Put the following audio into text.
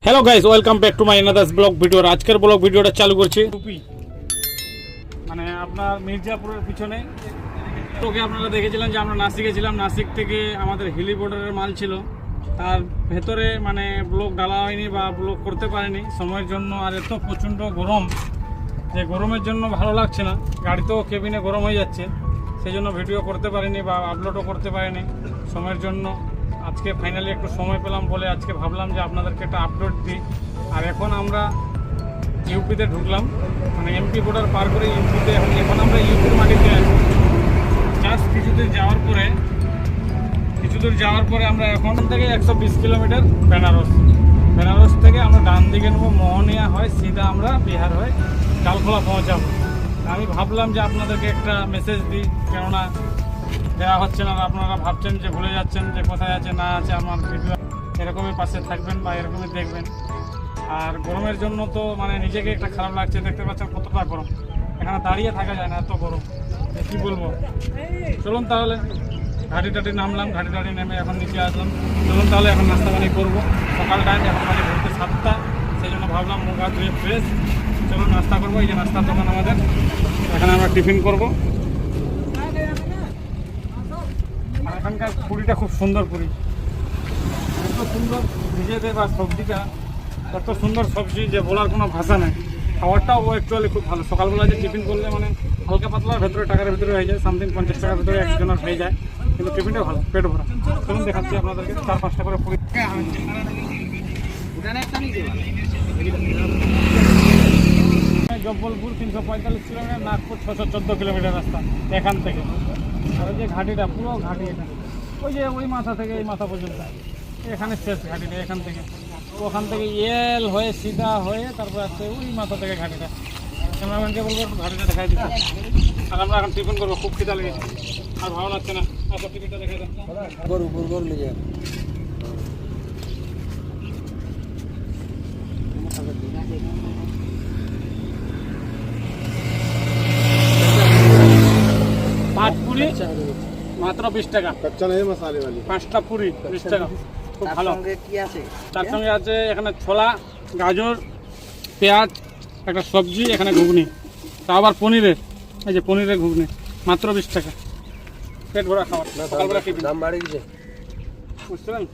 Hello guys, welcome back to my another blog video. আজকের blog ভিডিওটা চালু করছি টুপি, মানে আপনার মির্জাপুরের পিছনে। তোকে আপনারা দেখেছিলেন যে আমরা নাসিকে ছিলাম, নাসিক থেকে আমাদের হিলি বর্ডারের মাল ছিল, তার ভেতরে মানে ব্লগ ডালা হয়নি বা ব্লগ করতে পারিনি সময়ের জন্য। আর এত প্রচণ্ড গরম যে গরমের জন্য ভালো লাগছে না, গাড়িতেও কেবিনে গরম হয়ে যাচ্ছে, সেই জন্য ভিডিও করতে পারিনি বা আপলোডও করতে পারিনি সময়ের জন্য। আজকে ফাইনালি একটু সময় পেলাম বলে আজকে ভাবলাম যে আপনাদেরকে একটা আপডেট দিই। আর এখন আমরা ইউপিতে ঢুকলাম, মানে এমপি বর্ডার পার করে ইউপিতে, এখন আমরা ইউপির মাটিতে জাস্ট কিছু দূর যাওয়ার পরে আমরা এখন থেকে 120 কিলোমিটার বেনারস থেকে আমরা ডান দিকে নেবো, মোহনিয়া হয় সিধা আমরা বিহার হয়ে ডালখোলা পৌঁছাবো। আমি ভাবলাম যে আপনাদেরকে একটা মেসেজ দিই, কেননা দেওয়া হচ্ছে না, আপনারা ভাবছেন যে ভুলে যাচ্ছেন যে কোথায় আছে না আছে। আমার ভিডিও এরকমই পাশে থাকবেন বা এরকমই দেখবেন। আর গরমের জন্য তো মানে নিজেকে একটা খারাপ লাগছে, দেখতে পাচ্ছেন কতটা গরম, এখানে দাঁড়িয়ে থাকা যায় না, এত গরম কী বলবো। চলুন তাহলে, ঘাটি টাটি নামলাম, ঘাটি টাটি নেমে এখন নিচে আসলাম। চলুন তাহলে এখন নাস্তা পানি করবো, সকাল টাইম, এখন মানে ঘুরতে 7টা, সেই জন্য ভাবলাম মুখ হাত ধুয়ে ফ্রেশ চলুন নাস্তা করবো। এই যে নাস্তার দোকান আমাদের, এখানে আমরা টিফিন করবো। আর এখানকার পুরিটা খুব সুন্দর, পুরি এত সুন্দর নিজেদের বা সবজিটা এত সুন্দর সবজি যে বলার কোনো ভাষা নেই। খাবারটাও অ্যাকচুয়ালি খুব ভালো। সকালবেলা যে টিফিন করলে মানে হালকা পাতলার ভেতরে টাকার ভিতরে হয়ে যায়, সামথিং 50 টাকার ভিতরে একজনের হয়ে যায়, কিন্তু টিফিনটা ভালো, পেট ভরা। চলুন দেখাচ্ছি আপনাদেরকে 4-5টা করে পুরি। জব্বলপুর 345 কিলোমিটার, নাগপুর 614 কিলোমিটার রাস্তা এখান থেকে। আর যে ঘাটিটা, পুরো ঘাটি এটা, ওই যে ওই মাথা থেকে এই মাথা পর্যন্ত, এখানে শেষ ঘাটিটা। এখান থেকে ওখান থেকে এল হয়ে সিধা হয়ে তারপর আসছে ওই মাথা থেকে ঘাটিটা। ক্যামেরাম্যানকে বলবো একটু ঘাটিটা দেখাই দিতে। আর আমরা এখন টিফিন করবো, খুব খিদা লেগেছে, আর ভালো লাগছে না। আচ্ছা টিফিনটা দেখাই দেন। পাঁচ পুরি মাত্র 20 টাকা, 5টা পুরি 20 টাকা, খুব ভালো। তার সঙ্গে আছে এখানে ছোলা, গাজর, পেঁয়াজ, একটা সবজি, এখানে ঘুগনি, তা আবার পনিরের, এই যে পনিরের ঘুগনি, মাত্র 20 টাকা। পেট ভরা খাবার, সকালবেলা টিফিন। দাম বাড়ে গেছে, বুঝতে পারেন।